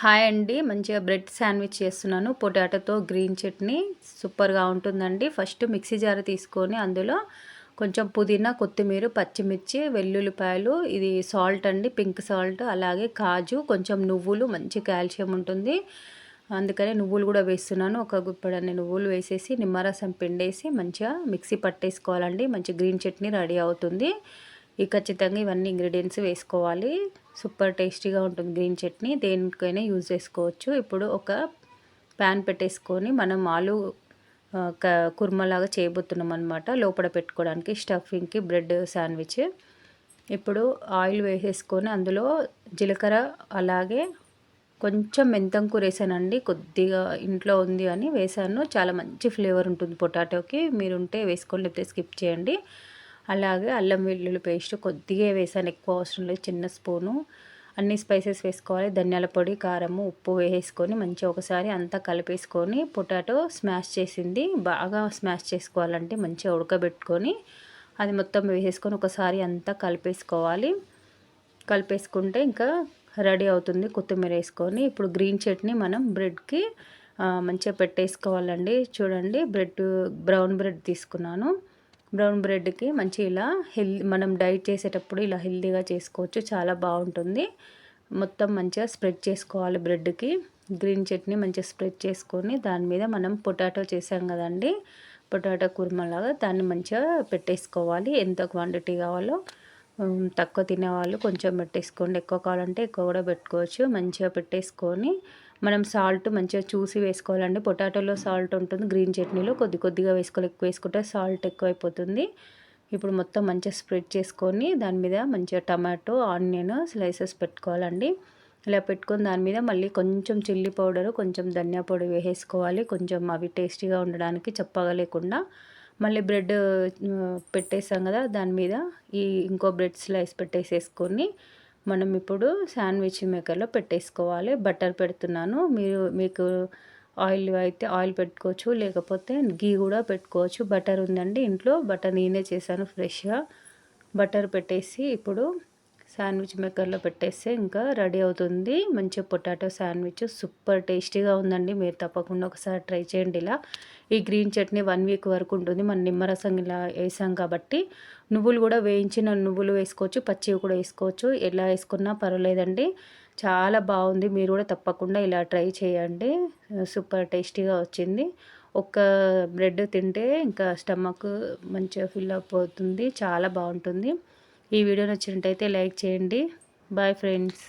Hi అండి. మంచిగా bread sandwich చేస్తున్నాను. పొటాటోతో గ్రీన్ చట్నీ సూపర్‌గా ఉంటుందండి. ఫస్ట్ మిక్సీ జార్ తీసుకొని అందులో కొంచెం పుదీనా, కొత్తిమీర, పచ్చిమిర్చి, వెల్లుల్లిపాయలు, ఇది సాల్ట్ అండి, పింక్ సాల్ట్, అలాగే కాజు, కొంచెం నువ్వులు, మంచి కాల్షియం ఉంటుంది. అందుకని నువ్వులు కూడా వేస్తున్నాను. ఒక గుప్పెడన్ని నువ్వులు వేసేసి నిమ్మరసం పిండేసి మంచిగా మిక్సీ పట్టేసుకోవాలండి. మంచి గ్రీన్ చట్నీ రెడీ అవుతుంది. ఖచ్చితంగా ఇవన్నీ ఇంగ్రీడియంట్స్ వేసుకోవాలి. సూపర్ టేస్టీగా ఉంటుంది గ్రీన్ చట్నీ. దేనికైనా యూజ్ చేసుకోవచ్చు. ఇప్పుడు ఒక ప్యాన్ పెట్టేసుకొని మనం ఆలు కుర్మలాగా చేయబోతున్నాం అనమాట. లోపల పెట్టుకోవడానికి స్టఫింగ్కి బ్రెడ్ శాండ్విచ్. ఇప్పుడు ఆయిల్ వేసేసుకొని అందులో జీలకర్ర, అలాగే కొంచెం మెంతం కూర వేసానండి. కొద్దిగా ఇంట్లో ఉంది అని వేసాను. చాలా మంచి ఫ్లేవర్ ఉంటుంది పొటాటోకి. మీరు ఉంటే వేసుకోండి, లేకపోతే స్కిప్ చేయండి. అలాగే అల్లం వెల్లుల్లి పేస్ట్ కొద్దిగా వేసాను, ఎక్కువ అవసరం లేదు, చిన్న స్పూను. అన్ని స్పైసెస్ వేసుకోవాలి. ధనియాల పొడి, కారము, ఉప్పు వేసుకొని మంచిగా ఒకసారి అంతా కలిపేసుకొని పొటాటో స్మాష్ చేసింది బాగా స్మాష్ చేసుకోవాలంటే మంచిగా ఉడకబెట్టుకొని అది మొత్తం వేసేసుకొని ఒకసారి అంతా కలిపేసుకోవాలి. కలిపేసుకుంటే ఇంకా రెడీ అవుతుంది. కొత్తిమీర వేసుకొని ఇప్పుడు గ్రీన్ చట్నీ మనం బ్రెడ్కి మంచిగా పెట్టేసుకోవాలండి. చూడండి, బ్రౌన్ బ్రెడ్ తీసుకున్నాను. బ్రౌన్ బ్రెడ్కి మంచి ఇలా మనం డైట్ చేసేటప్పుడు ఇలా హెల్తీగా చేసుకోవచ్చు, చాలా బాగుంటుంది. మొత్తం మంచిగా స్ప్రెడ్ చేసుకోవాలి బ్రెడ్కి. గ్రీన్ చట్నీ మంచిగా స్ప్రెడ్ చేసుకొని దాని మీద మనం పొటాటో చేసాం కదండి, పొటాటో కుర్మలాగా దాన్ని మంచిగా పెట్టేసుకోవాలి. ఎంత క్వాంటిటీ కావాలో, తక్కువ తినేవాళ్ళు కొంచెం పెట్టేసుకోండి, ఎక్కువ కావాలంటే ఎక్కువ కూడా పెట్టుకోవచ్చు. మంచిగా పెట్టేసుకొని మనం సాల్ట్ మంచిగా చూసి వేసుకోవాలండి. పొటాటోలో సాల్ట్ ఉంటుంది, గ్రీన్ చట్నీలో కొద్ది కొద్దిగా వేసుకోవాలి. ఎక్కువ వేసుకుంటే సాల్ట్ ఎక్కువైపోతుంది. ఇప్పుడు మొత్తం మంచిగా స్ప్రెడ్ చేసుకొని దాని మీద మంచిగా టమాటో, ఆనియన్ స్లైసెస్ పెట్టుకోవాలండి. ఇలా పెట్టుకొని దాని మీద మళ్ళీ కొంచెం చిల్లీ పౌడరు, కొంచెం ధనియా పొడి వేసేసుకోవాలి. కొంచెం అవి టేస్టీగా ఉండడానికి, చప్పగా లేకుండా. మళ్ళీ బ్రెడ్ పెట్టేసాం కదా, దాని మీద ఇంకో బ్రెడ్ స్లైస్ పెట్టేసేసుకొని మనం ఇప్పుడు శాండ్విచ్ మేకర్లో పెట్టేసుకోవాలి. బటర్ పెడుతున్నాను. మీకు ఆయిల్ అయితే ఆయిల్ పెట్టుకోవచ్చు, లేకపోతే గీ కూడా పెట్టుకోవచ్చు. బటర్ ఉందండి ఇంట్లో, బటర్ నేనే చేశాను ఫ్రెష్గా. బటర్ పెట్టేసి ఇప్పుడు శాండ్విచ్ మేకర్లో పెట్టేస్తే ఇంకా రెడీ అవుతుంది మంచి పొటాటో శాండ్విచ్. సూపర్ టేస్టీగా ఉందండి. మీరు తప్పకుండా ఒకసారి ట్రై చేయండి. ఇలా ఈ గ్రీన్ చట్నీ 1 వీక్ వరకు ఉంటుంది. మనం నిమ్మరసం ఇలా వేసాం కాబట్టి. నువ్వులు కూడా వేయించిన నువ్వులు వేసుకోవచ్చు, పచ్చివి కూడా వేసుకోవచ్చు. ఎలా వేసుకున్నా పర్వాలేదండి, చాలా బాగుంది. మీరు కూడా తప్పకుండా ఇలా ట్రై చేయండి. సూపర్ టేస్టీగా వచ్చింది. ఒక్క బ్రెడ్ తింటే ఇంకా స్టమక్ మంచిగా ఫిల్ అప్ అవుతుంది, చాలా బాగుంటుంది. ఈ వీడియో నచ్చినట్టయితే లైక్ చేయండి. Bye friends.